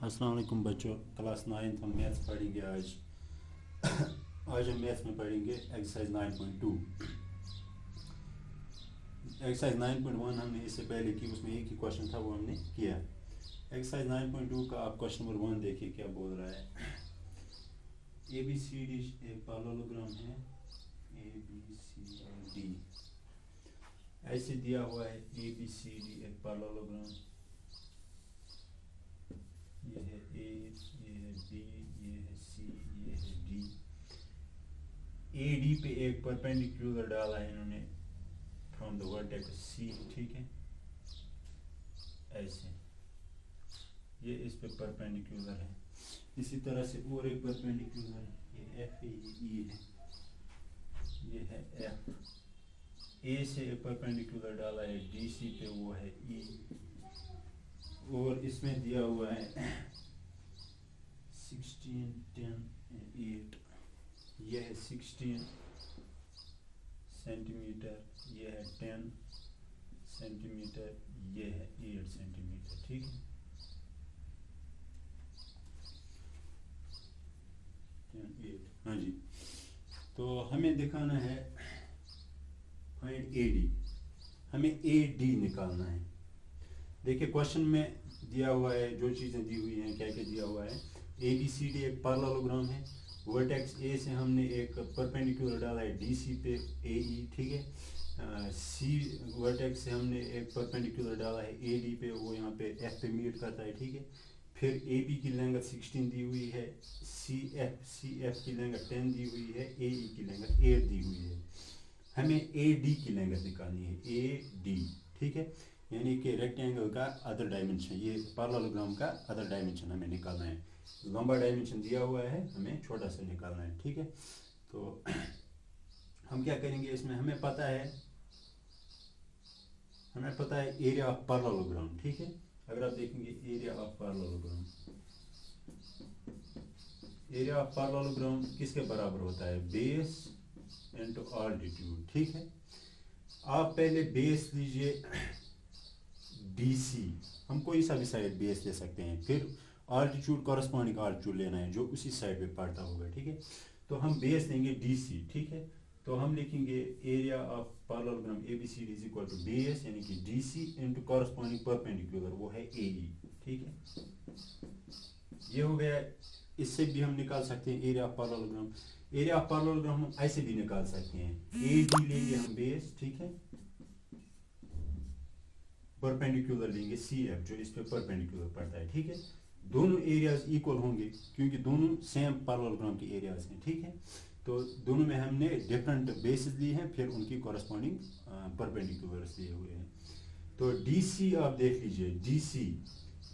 अस्सलाम वालेकुम बच्चों, क्लास 9 हम मैथ्स पढ़ेंगे आज। आज हम मैथ्स में पढ़ेंगे एक्सरसाइज 9.2। एक्सरसाइज 9.1 हमने इससे पहले की, उसमें एक ही क्वेश्चन था, वो हमने किया। एक्सरसाइज 9.2 का आप क्वेश्चन नंबर 1 देखिए क्या बोल रहा है। ए बी सी डी एक पैरेललोग्राम है, ए बी सी डी ऐसे दिया हुआ है। ए बी सी डी एक पैरेललोग्राम, ये है ए, ये है बी, ये है सी, ये है डी। ए डी पे एक परपेंडिकुलर डाला है इन्होंने फ्रॉम द वर्टेक्स सी, ठीक है, ऐसे ये इस पे परपेंडिकुलर है। इसी तरह से और एक परपेंडिकुलर है, ये एफ है, ये ई है, ये है एफ। ए से एक परपेंडिकुलर डाला है डी सी पे, वो है ई। और इसमें दिया हुआ है 16, 10, 8। यह है 16 सेंटीमीटर, यह है 10 सेंटीमीटर, यह है 8 सेंटीमीटर, ठीक है। 10, 8, हाँ जी। तो हमें दिखाना है फाइंड ए डी, हमें ए डी निकालना है। देखिए क्वेश्चन में दिया हुआ है, जो चीज़ें दी हुई हैं, क्या क्या दिया हुआ है। ए बी सी डी एक पैरेललोग्राम है। वर्टेक्स ए से हमने एक परपेंडिकुलर डाला है डी सी पे, ए ई, ठीक है। सी वर्टेक्स से हमने एक परपेंडिकुलर डाला है ए डी पे, वो यहाँ पे एफ पे मीट करता है, ठीक है। फिर ए बी की लेंथ 16 दी हुई है, सी एफ की लेंथ 10 दी हुई है, ए ई की लेंथ 8 दी हुई है। हमें ए डी की लेंथ निकालनी है, ए डी, ठीक है, यानी कि रेक्टेंगल का अदर डायमेंशन, ये पैरेललोग्राम का अदर डायमेंशन हमें निकालना है। लंबा डायमेंशन दिया हुआ है, हमें छोटा सा निकालना है, ठीक है। तो हम क्या करेंगे इसमें, हमें पता है एरिया ऑफ पैरेललोग्राम, ठीक है। अगर आप देखेंगे area of parallelogram, area of parallelogram किसके बराबर होता है, बेस इनटू ऑल्टीट्यूड, ठीक है। आप पहले बेस लीजिए BC, हम कोई सा भी साइड बेस ले सकते हैं, फिर ऑल्टीट्यूड कॉरस्पॉन्डिंग ऑल्टीट्यूड लेना है जो उसी साइड पे पड़ता होगा, ठीक है। तो हम बेस लेंगे DC, ठीक है। तो हम लिखेंगे area of parallelogram ABCD is equal to base यानी कि DC इनटू कॉरस्पॉन्डिंग परपेंडिकुलर, वो है AE, ठीक है। ये हो गया। इससे भी हम निकाल सकते हैं area of parallelogram. Area of parallelogram हम ऐसे भी निकाल सकते हैं, AD लेंगे हम बेस, ठीक है, परपेंडिकुलर लेंगे CF जो इस पे परपेंडिकुलर पड़ता है, ठीक है। दोनों एरियाज इक्वल होंगे क्योंकि दोनों सेम पैरेललोग्राम के एरियाज हैं, ठीक है। तो दोनों में हमने डिफरेंट बेसिस ली हैं, फिर उनकी कॉरस्पॉन्डिंग परपेंडिकुलर्स लिए हुए हैं। तो DC आप देख लीजिए,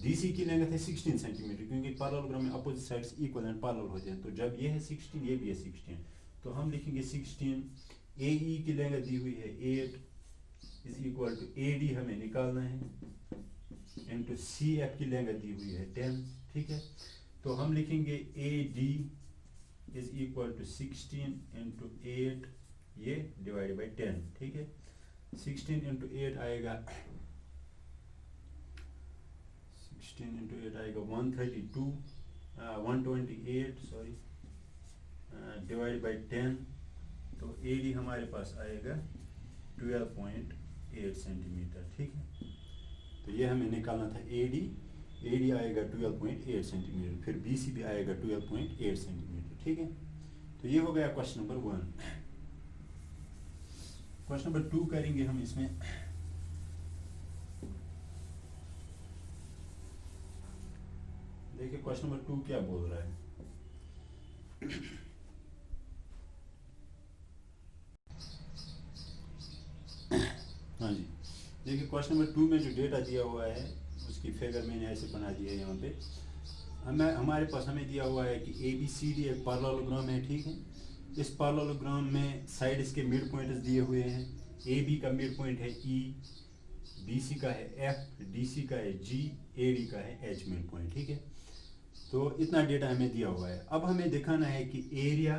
DC की लेंथ है 16 सेंटीमीटर, क्योंकि पैरेललोग्राम में opposite sides equal and parallel होते हैं। तो जब ये है 16, ये भी है 16, तो हम लिखेंगे 16। AE की लेंथ दी हुई है 8 इज इक्वल टू AD हमें निकालना है, इनटू CF की लेंथ दी हुई है 10, ठीक है। तो हम लिखेंगे AD is equal to 16 into 8, ये डिवाइड बाई 10, ठीक है। 16 इंटू 8 आएगा 128 सॉरी, डिवाइड बाई 10। तो AD हमारे पास आएगा 12.8 सेंटीमीटर, ठीक है। तो ये हमें निकालना था AD आएगा 12.8 सेंटीमीटर, फिर BC भी आएगा 12.8 सेंटीमीटर, ठीक है। तो ये हो गया क्वेश्चन नंबर 1। क्वेश्चन नंबर 2 करेंगे हम इसमें। देखिए क्वेश्चन नंबर 2 क्या बोल रहा है। हाँ जी, देखिए क्वेश्चन नंबर 2 में जो डेटा दिया हुआ है उसकी फिगर मैंने ऐसे बना दी है। यहाँ पे हमारे पास हमें दिया हुआ है कि ABCD एक पैरेललोग्राम है, ठीक है। इस पैरेललोग्राम में साइड इसके मिड पॉइंट्स दिए हुए हैं। AB का मिड पॉइंट है E, BC का है F, DC का है G, AD का है H मिड पॉइंट, ठीक है। तो इतना डेटा हमें दिया हुआ है। अब हमें दिखाना है कि एरिया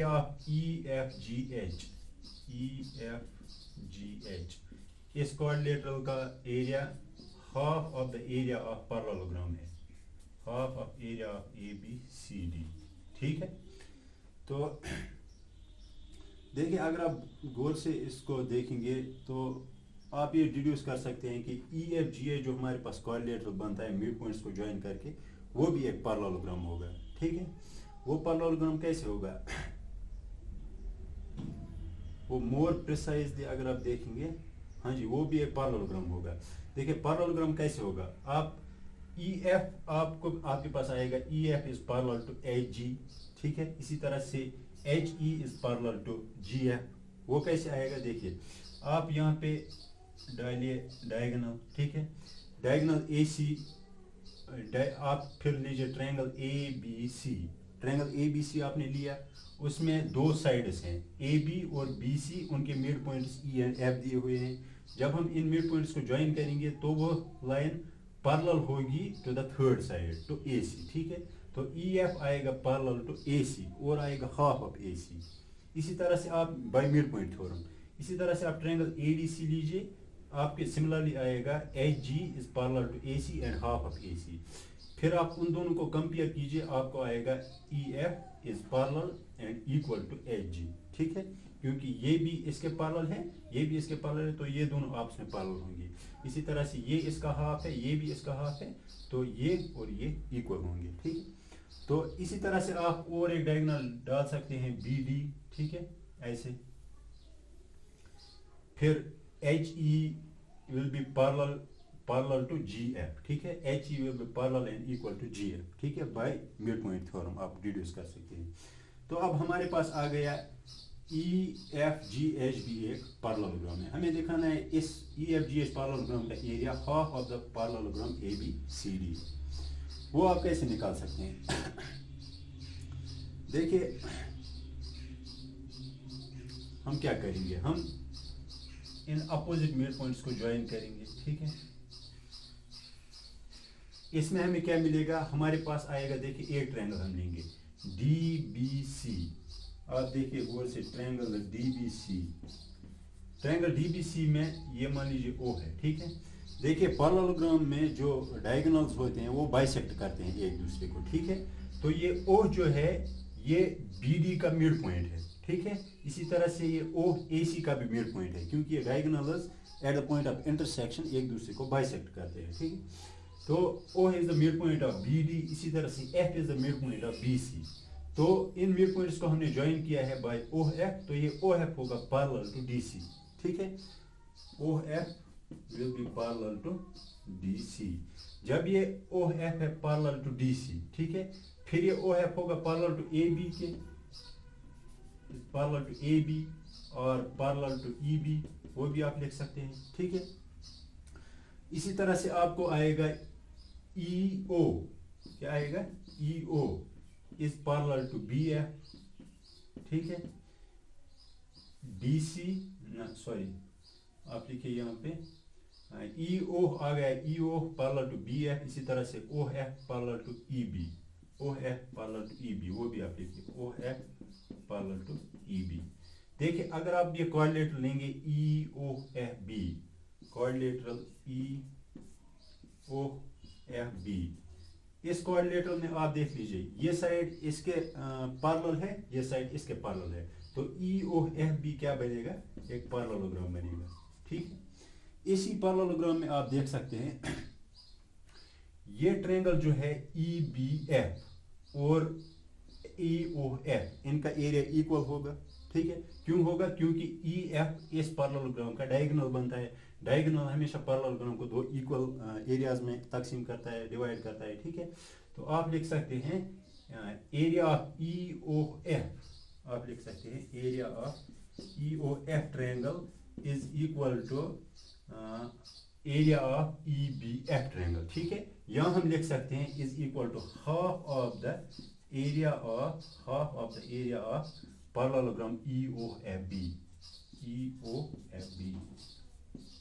ऑफ EFGH इस क्वाड्रिलेटरल का area half of the area of parallelogram है, half of area of A B C D. ठीक है, तो देखिए अगर आप गौर से इसको देखेंगे तो आप ये डिड्यूस कर सकते हैं कि ई एफ जी ए जो हमारे पास कोऑर्डिनेटर बनता है मिड पॉइंट्स को ज्वाइन करके, वो भी एक पैरेललोग्राम होगा। ठीक है, वो पैरेललोग्राम कैसे होगा, वो मोर प्रिसाइजली अगर आप देखेंगे, हाँ जी, वो भी एक पैरेललोग्राम होगा। देखिए पैरेललोग्राम कैसे होगा, आप ई एफ आपको आपके पास आएगा E F is parallel to H G. ठीक है, इसी तरह से H E is parallel to G F. वो कैसे आएगा, देखिए आप यहाँ पे डालिए डायगोनल। ठीक है, डायगोनल ए सी, आप फिर लीजिए triangle A B C. Triangle A B C आपने लिया, उसमें दो साइड्स हैं ए बी और बी सी, उनके mid points E and F दिए हुए हैं। जब हम इन मिड पॉइंट्स को ज्वाइन करेंगे तो वो लाइन पैरेलल होगी to the third side, to A C. ठीक है, तो ई एफ आएगा पैरेलल टू ए सी और आएगा हाफ ऑफ ए सी। इसी तरह से आप बाय मिड पॉइंट थ्योरम, इसी तरह से आप ट्रायंगल ए डी सी लीजिए, आपके सिमिलरली आएगा H G is parallel to A C and half of A C. फिर आप उन दोनों को कंपेयर कीजिए, आपको आएगा E F is parallel and equal to H G. ठीक है, क्योंकि ये भी इसके पैरेलल है, ये भी इसके पैरेलल है, तो ये दोनों आपस में पैरेलल होंगे। इसी तरह से ये इसका हाफ है, ये भी इसका हाफ है, तो ये और ये इक्वल होंगे। ठीक है, तो इसी तरह से आप और एक डायगोनल डाल सकते हैं बी डी। ठीक है, ऐसे फिर H E will be parallel to G F. ठीक है, H E will be parallel and equal to G F. ठीक है, बाय मिड पॉइंट थ्योरम आप डिड्यूस कर सकते हैं। तो अब हमारे पास आ गया ई एफ जी एच भी एक पैरेललोग्राम है। हमें दिखाना है इस E F G H parallelogram का area half of the parallelogram A B C D. वो आप कैसे निकाल सकते हैं, देखिए हम क्या करेंगे, हम इन अपोजिट मिड पॉइंट्स को ज्वाइन करेंगे। ठीक है, इसमें हमें क्या मिलेगा, हमारे पास आएगा, देखिए एक ट्रायंगल हम लेंगे डी बी सी। आप देखिए गौर से, triangle D B C, triangle D B C में ये मान लीजिए ओ है। ठीक है, देखिए पैरेललोग्राम में जो डायगोनल्स होते हैं वो बाइसेक्ट करते हैं एक दूसरे को। ठीक है, तो ये ओ जो है ये बी डी का मिड पॉइंट है। ठीक है, इसी तरह से ये ओ ए सी का भी मिड पॉइंट है, क्योंकि ये diagonals at the point of intersection एक दूसरे को बाइसेक्ट करते हैं। ठीक है, तो O is the mid point of B D, इसी तरह से F is the mid point of B C. तो इन मिड पॉइंट्स को हमने ज्वाइन किया है बाय ओ एफ, तो ये ओ एफ होगा पैरेलल टू डी सी। ठीक है, O F will be parallel to D C. जब ये ओ एफ है पैरेलल टू डी सी, ठीक है, फिर ये ओ एफ होगा पैरेलल टू ए बी के, पैरेलल टू ए बी और पैरेलल टू ई बी, वो भी आप लिख सकते हैं। ठीक है, इसी तरह से आपको आएगा ई ओ, क्या आएगा, E O is parallel to B F. ठीक है, डी सी ना सॉरी आप लिखिए यहाँ पे ई ओ आ गया, E O parallel to B F, इसी तरह से O F parallel to E B, O F parallel to E B, वो भी आप लिखिए O F parallel to E B. देखिए अगर आप ये कोऑर्डिनेटर लेंगे E O F B, coordinator E O F B, इस कोऑर्डिनेटर में आप देख लीजिए ये साइड इसके पैरेलल है, ये साइड इसके पैरेलल है, तो ई ओ एफ बी क्या बनेगा, एक पैरेललोग्राम बनेगा। ठीक है, इसी पैरेललोग्राम में आप देख सकते हैं ये ट्रायंगल जो है ई बी एफ और ई ओ एफ, इनका एरिया इक्वल होगा। ठीक है, क्यों होगा, क्योंकि ई एफ इस पैरेललोग्राम का डायगोनल बनता है। डायगोनल हमेशा पैरेललोग्राम को दो इक्वल एरियाज में तकसीम करता है, डिवाइड करता है। ठीक है, तो आप लिख सकते हैं area of E O F, आप लिख सकते हैं area of E O F triangle is equal to area of E B F triangle. ठीक है, यहाँ हम लिख सकते हैं is equal to half of the area of the area of parallelogram E O F B, E O F B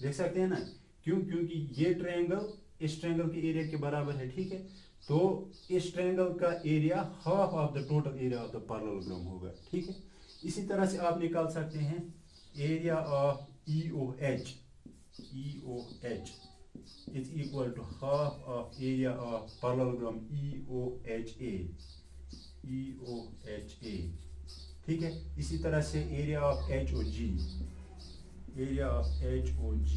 लिख सकते हैं ना, क्यों, क्योंकि ये ट्रायंगल इस ट्रायंगल के एरिया के बराबर है। ठीक है, तो इस ट्रायंगल का area half of the total area of the parallelogram होगा। ठीक है, इसी तरह से आप निकाल सकते हैं area of E O H is equal to half of area of parallelogram EOHA. EOHA, ठीक है। इसी तरह से area of HOG, area of HOG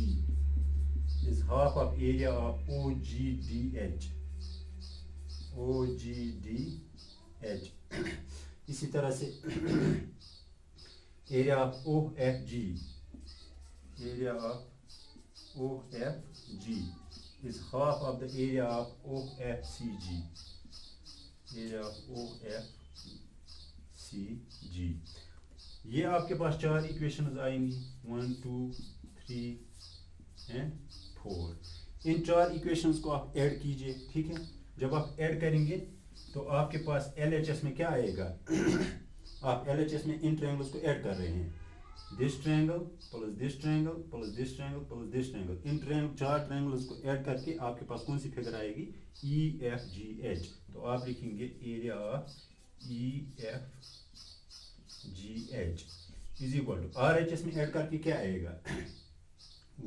is half of area of OGDH. OGDH इसी तरह से area of OFG, area of OFG is half of the area of OFCG, area of OFCG। ये आपके पास 4 इक्वेशंस आएंगी, 1 2 3 एंड 4। इन 4 इक्वेशंस को आप add कीजिए, ठीक है। जब आप ऐड करेंगे तो आपके पास LHS में क्या आएगा? आप LHS में इन ट्रायंगल्स को ऐड कर रहे हैं, this triangle plus this triangle plus this triangle plus this triangle. In 4 triangles को ऐड करके आपके पास कौन सी फिगर आएगी? EFGH। तो आप लिखेंगे area of EFGH is equal to RHS में ऐड करके क्या आएगा?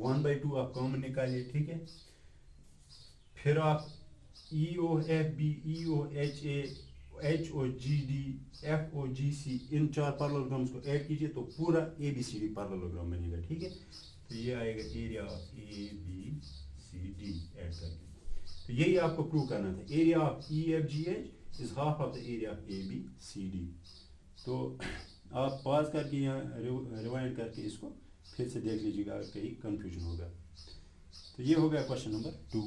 1/2 आप कॉमन निकालिए, ठीक है। फिर आप EOFB, EOHA, HOGD, FOGC इन 4 पैरेललोग्राम्स को ऐड कीजिए तो पूरा ABCD पैरेललोग्राम बनेगा, ठीक है। तो ये आएगा एरिया ऑफ ABCD ऐड करके। तो यही आपको प्रूव करना था, area of EFGH is half of the area of ABCD। तो आप पॉज करके यहाँ रिवाइंड करके इसको फिर से देख लीजिएगा, अगर कहीं कंफ्यूजन होगा। तो ये हो गया क्वेश्चन नंबर 2।